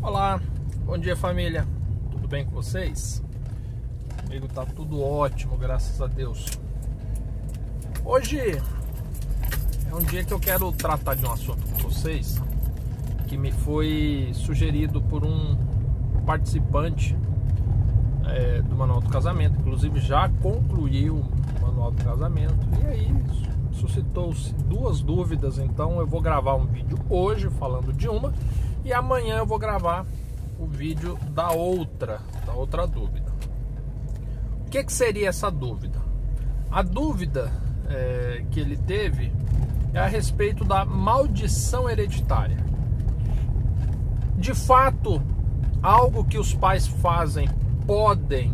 Olá, bom dia família, tudo bem com vocês? Comigo tá tudo ótimo, graças a Deus. Hoje é um dia que eu quero tratar de um assunto com vocês que me foi sugerido por um participante do Manual do Casamento. Inclusive já concluiu o Manual do Casamento e aí suscitou-se duas dúvidas. Então eu vou gravar um vídeo hoje falando de uma e amanhã eu vou gravar o vídeo da outra dúvida. O que seria essa dúvida? A dúvida que ele teve é a respeito da maldição hereditária. De fato, algo que os pais fazem pode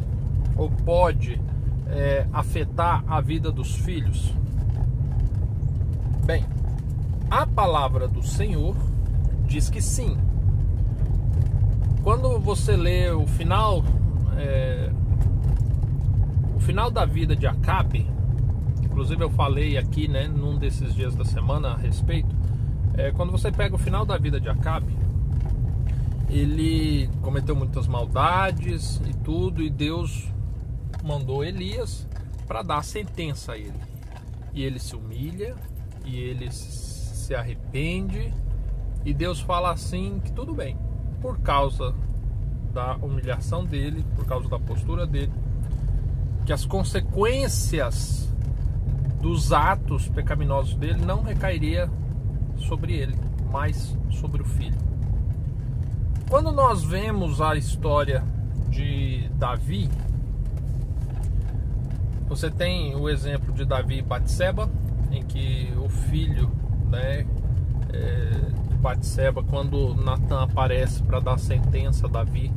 afetar a vida dos filhos? Bem, a palavra do Senhor diz que sim. Quando você lê o final da vida de Acabe, inclusive eu falei aqui, num desses dias da semana a respeito, quando você pega o final da vida de Acabe, ele cometeu muitas maldades e tudo, e Deus mandou Elias para dar sentença a ele. E ele se humilha, e ele se arrepende, e Deus fala assim que tudo bem, por causa da humilhação dele, por causa da postura dele, que as consequências dos atos pecaminosos dele não recairia sobre ele, mas sobre o filho. Quando nós vemos a história de Davi, você tem o exemplo de Davi e Batseba, em que o filho de Batseba, quando Natan aparece para dar sentença a Davi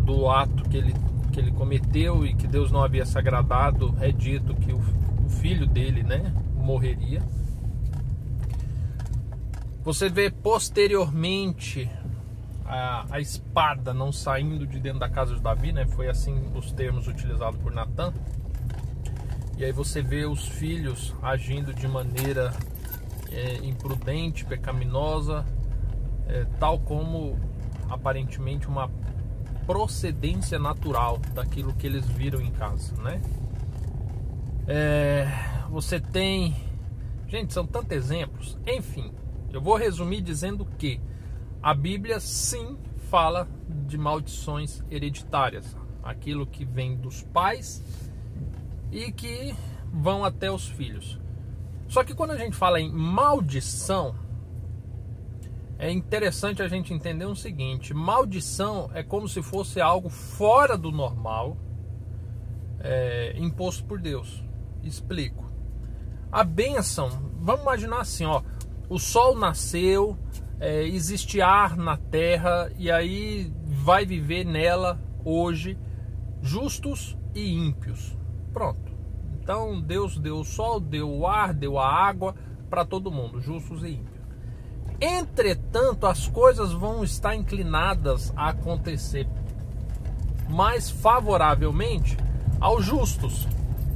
do ato que ele cometeu e que Deus não havia se agradado, é dito que o filho dele morreria. Você vê posteriormente a espada não saindo de dentro da casa de Davi, foi assim os termos utilizados por Natan. E aí você vê os filhos agindo de maneira imprudente, pecaminosa, tal como aparentemente uma procedência natural daquilo que eles viram em casa, Você tem... Gente, são tantos exemplos. Enfim, eu vou resumir dizendo que a Bíblia sim fala de maldições hereditárias, aquilo que vem dos pais e que vão até os filhos. Só que quando a gente fala em maldição, é interessante a gente entender o seguinte: maldição é como se fosse algo fora do normal, imposto por Deus. Explico. A bênção, vamos imaginar assim, o sol nasceu, existe ar na terra, e aí vai viver nela hoje justos e ímpios. Pronto. Então Deus deu o sol, deu o ar, deu a água para todo mundo, justos e ímpios. Entretanto, as coisas vão estar inclinadas a acontecer mais favoravelmente aos justos.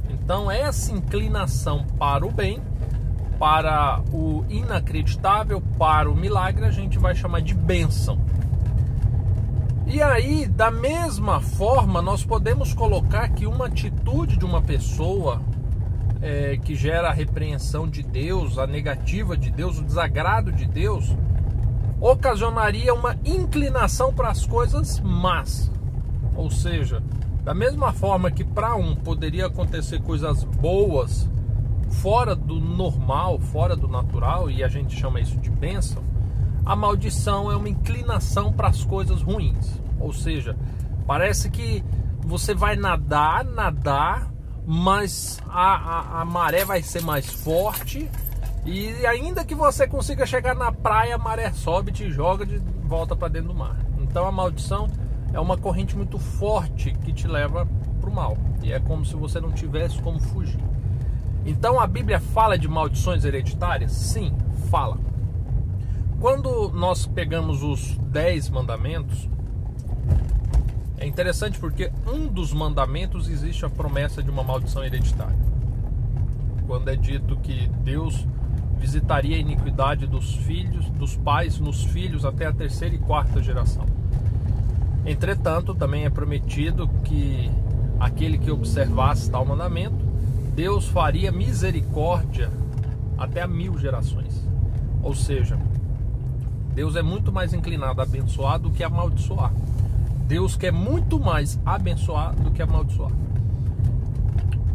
Então essa inclinação para o bem, para o inacreditável, para o milagre, a gente vai chamar de bênção. E aí, da mesma forma, nós podemos colocar que uma atitude de uma pessoa que gera a repreensão de Deus, a negativa de Deus, o desagrado de Deus, ocasionaria uma inclinação para as coisas más. Ou seja, da mesma forma que para um poderia acontecer coisas boas fora do normal, fora do natural, e a gente chama isso de bênção, a maldição é uma inclinação para as coisas ruins. Ou seja, parece que você vai nadar, mas a maré vai ser mais forte, e ainda que você consiga chegar na praia, a maré sobe e te joga de volta para dentro do mar. Então a maldição é uma corrente muito forte que te leva para o mal, e é como se você não tivesse como fugir. Então a Bíblia fala de maldições hereditárias? Sim, fala. Quando nós pegamos os 10 mandamentos, é interessante porque um dos mandamentos existe a promessa de uma maldição hereditária. Quando é dito que Deus visitaria a iniquidade dos filhos, dos pais nos filhos até a terceira e quarta geração. Entretanto, também é prometido que aquele que observasse tal mandamento, Deus faria misericórdia até a 1000 gerações. Ou seja, Deus é muito mais inclinado a abençoar do que amaldiçoar. Deus quer muito mais abençoar do que amaldiçoar.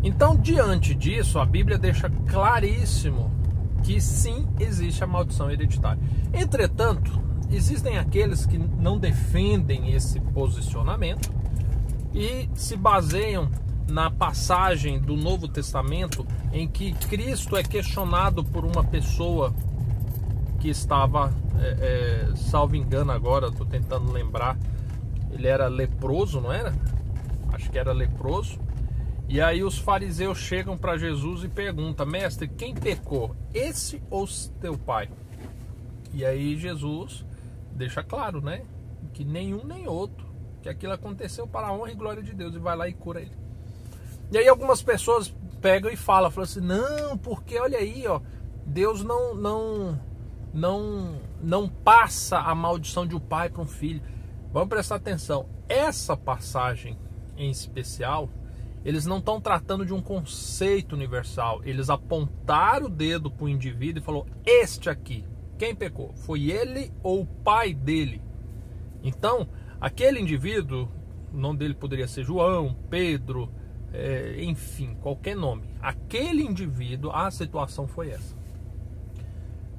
Então, diante disso, a Bíblia deixa claríssimo que sim, existe a maldição hereditária. Entretanto, existem aqueles que não defendem esse posicionamento e se baseiam na passagem do Novo Testamento em que Cristo é questionado por uma pessoa que estava, salvo engano agora, estou tentando lembrar, ele era leproso, não era? Acho que era leproso. E aí os fariseus chegam para Jesus e perguntam: mestre, quem pecou, esse ou teu pai? E aí Jesus deixa claro, né, que nenhum nem outro, que aquilo aconteceu para a honra e glória de Deus, e vai lá e cura ele. E aí algumas pessoas pegam e falam assim: não, porque olha aí, ó, Deus não passa a maldição de um pai para um filho. Vamos prestar atenção, essa passagem em especial, eles não estão tratando de um conceito universal. Eles apontaram o dedo para o indivíduo e falou: este aqui, quem pecou? Foi ele ou o pai dele? Então, aquele indivíduo, o nome dele poderia ser João, Pedro, enfim, qualquer nome. Aquele indivíduo, a situação foi essa.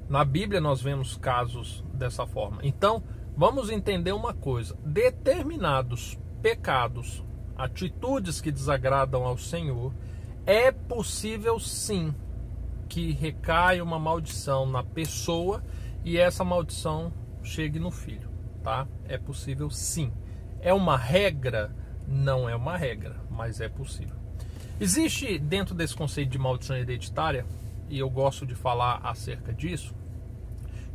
Na Bíblia nós vemos casos dessa forma. Então, vamos entender uma coisa: determinados pecados, atitudes que desagradam ao Senhor, é possível sim que recaia uma maldição na pessoa e essa maldição chegue no filho, tá? É possível sim. É uma regra? Não é uma regra, mas é possível. Existe dentro desse conceito de maldição hereditária, e eu gosto de falar acerca disso,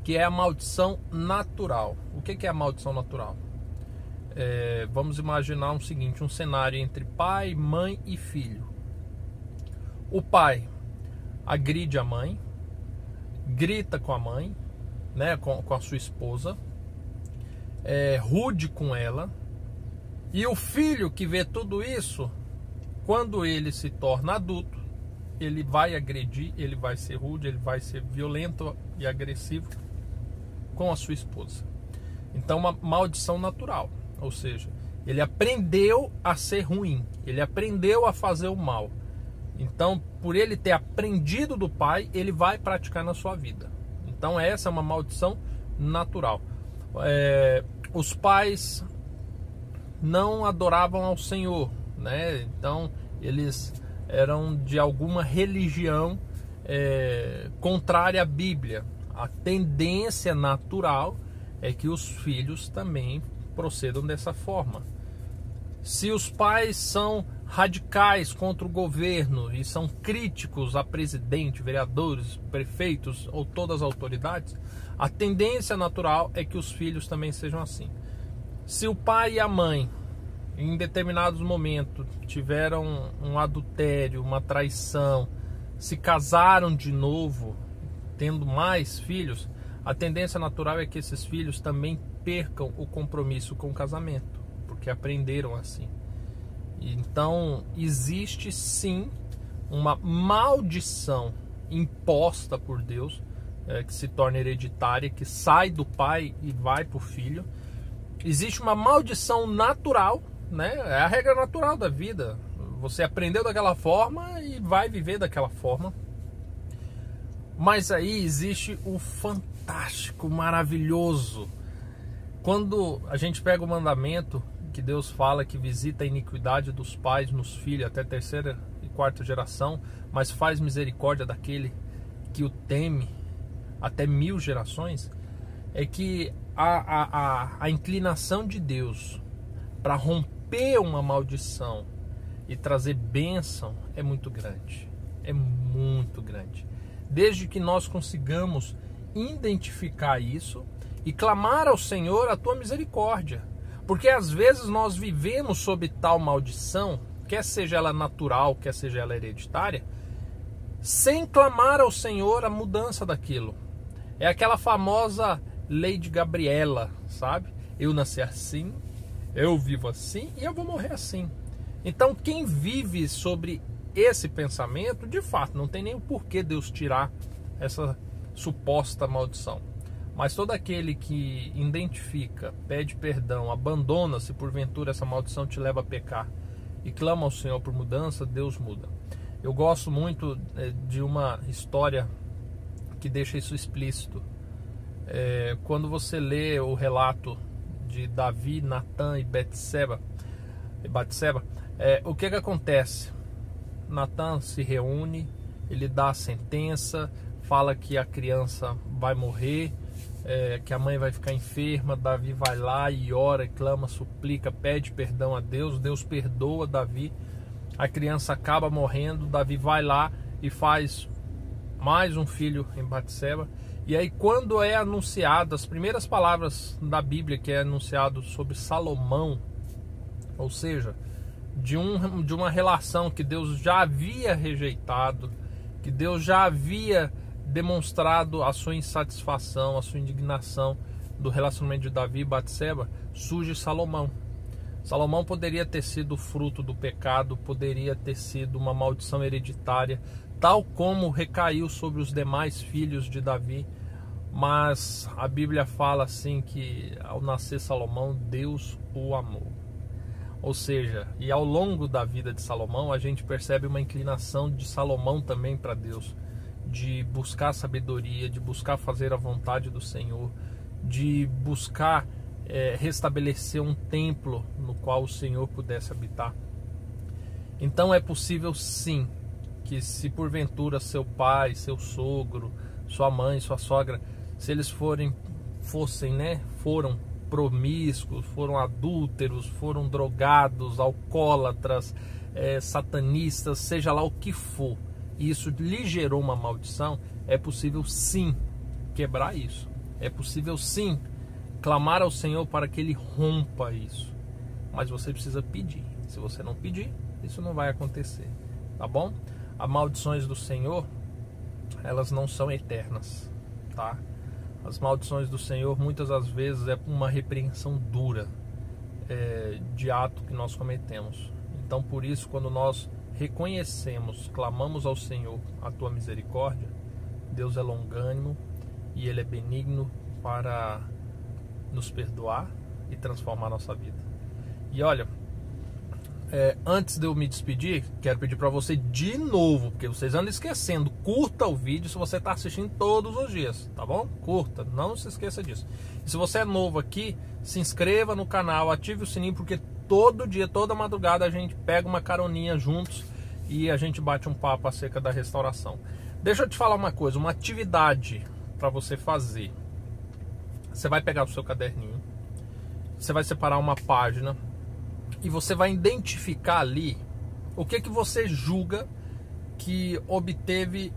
que é a maldição natural. O que é a maldição natural? Vamos imaginar um cenário entre pai, mãe e filho. O pai agride a mãe, grita com a mãe, né, com a sua esposa, é rude com ela, e o filho que vê tudo isso, quando ele se torna adulto, ele vai agredir, ele vai ser rude, ele vai ser violento e agressivo com a sua esposa. Então, uma maldição natural. Ou seja, ele aprendeu a ser ruim, ele aprendeu a fazer o mal. Então, por ele ter aprendido do pai, ele vai praticar na sua vida. Então, essa é uma maldição natural. Os pais não adoravam ao Senhor, né? Então, eles eram de alguma religião contrária à Bíblia. A tendência natural é que os filhos também procedam dessa forma. Se os pais são radicais contra o governo e são críticos a presidente, vereadores, prefeitos ou todas as autoridades, a tendência natural é que os filhos também sejam assim. Se o pai e a mãe, em determinados momentos, tiveram um adultério, uma traição, se casaram de novo, tendo mais filhos, a tendência natural é que esses filhos também percam o compromisso com o casamento, porque aprenderam assim. Então, existe sim uma maldição imposta por Deus, que se torna hereditária, que sai do pai e vai para o filho. Existe uma maldição natural, né? É a regra natural da vida. Você aprendeu daquela forma e vai viver daquela forma. Mas aí existe o fantástico, maravilhoso. Quando a gente pega o mandamento que Deus fala que visita a iniquidade dos pais nos filhos até terceira e quarta geração, mas faz misericórdia daquele que o teme até 1000 gerações, é que a inclinação de Deus para romper uma maldição e trazer bênção é muito grande. É muito grande. Desde que nós consigamos identificar isso e clamar ao Senhor a tua misericórdia. Porque às vezes nós vivemos sob tal maldição, quer seja ela natural, quer seja ela hereditária, sem clamar ao Senhor a mudança daquilo. É aquela famosa lei de Gabriela, sabe? Eu nasci assim, eu vivo assim e eu vou morrer assim. Então quem vive sobre esse pensamento, de fato, não tem nem o porquê Deus tirar essa suposta maldição. Mas todo aquele que identifica, pede perdão, abandona se porventura essa maldição te leva a pecar e clama ao Senhor por mudança, Deus muda. Eu gosto muito de uma história que deixa isso explícito. Quando você lê o relato de Davi, Natã e Batseba, o que acontece? Natã se reúne, ele dá a sentença, fala que a criança vai morrer, que a mãe vai ficar enferma. Davi vai lá e ora, clama, suplica, pede perdão a Deus. Deus perdoa Davi, a criança acaba morrendo. Davi vai lá e faz mais um filho em Batseba. E aí quando é anunciado, as primeiras palavras da Bíblia que é anunciado sobre Salomão, ou seja, de uma relação que Deus já havia rejeitado, que Deus já havia demonstrado a sua insatisfação, a sua indignação do relacionamento de Davi e Batseba, surge Salomão. Salomão poderia ter sido fruto do pecado, poderia ter sido uma maldição hereditária, tal como recaiu sobre os demais filhos de Davi, mas a Bíblia fala assim que ao nascer Salomão, Deus o amou. Ou seja, e ao longo da vida de Salomão, a gente percebe uma inclinação de Salomão também para Deus, de buscar sabedoria, de buscar fazer a vontade do Senhor, de buscar restabelecer um templo no qual o Senhor pudesse habitar. Então é possível sim, que se porventura seu pai, seu sogro, sua mãe, sua sogra, se eles foram promíscuos, foram adúlteros, foram drogados, alcoólatras, satanistas, seja lá o que for, e isso lhe gerou uma maldição, é possível sim quebrar isso. É possível sim clamar ao Senhor para que Ele rompa isso. Mas você precisa pedir. Se você não pedir, isso não vai acontecer. Tá bom? As maldições do Senhor, elas não são eternas, tá? As maldições do Senhor muitas das vezes é uma repreensão dura de ato que nós cometemos. Então por isso, quando nós reconhecemos, clamamos ao Senhor a tua misericórdia, Deus é longânimo e Ele é benigno para nos perdoar e transformar a nossa vida. E olha, antes de eu me despedir, quero pedir para você de novo, porque vocês andam esquecendo, curta o vídeo se você está assistindo todos os dias, tá bom? Curta, não se esqueça disso. E se você é novo aqui, se inscreva no canal, ative o sininho, porque todo dia, toda madrugada a gente pega uma caroninha juntos e a gente bate um papo acerca da restauração. Deixa eu te falar uma coisa, uma atividade para você fazer. Você vai pegar o seu caderninho, você vai separar uma página e você vai identificar ali o que você julga que obteve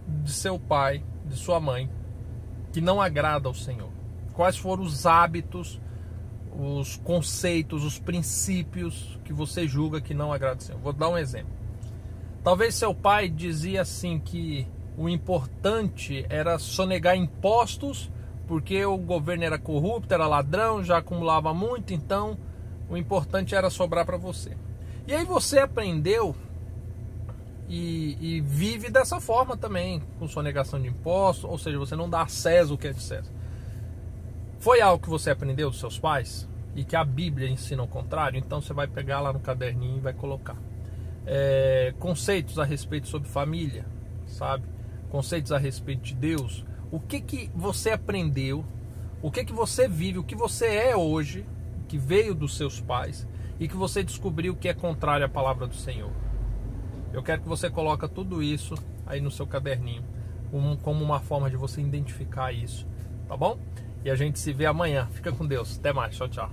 de seu pai, de sua mãe, que não agrada ao Senhor. Quais foram os hábitos, os conceitos, os princípios que você julga que não agrada ao Senhor. Vou dar um exemplo. Talvez seu pai dizia assim que o importante era sonegar impostos porque o governo era corrupto, era ladrão, já acumulava muito, então o importante era sobrar para você. E aí você aprendeu e vive dessa forma também, com sonegação de impostos, ou seja, você não dá a César o que é de César. Foi algo que você aprendeu dos seus pais e que a Bíblia ensina o contrário? Então você vai pegar lá no caderninho e vai colocar. Conceitos a respeito sobre família, sabe? Conceitos a respeito de Deus. O que você aprendeu, o que você vive, o que você é hoje, que veio dos seus pais e que você descobriu que é contrário à palavra do Senhor. Eu quero que você coloque tudo isso aí no seu caderninho, como uma forma de você identificar isso, tá bom? E a gente se vê amanhã. Fica com Deus. Até mais. Tchau, tchau.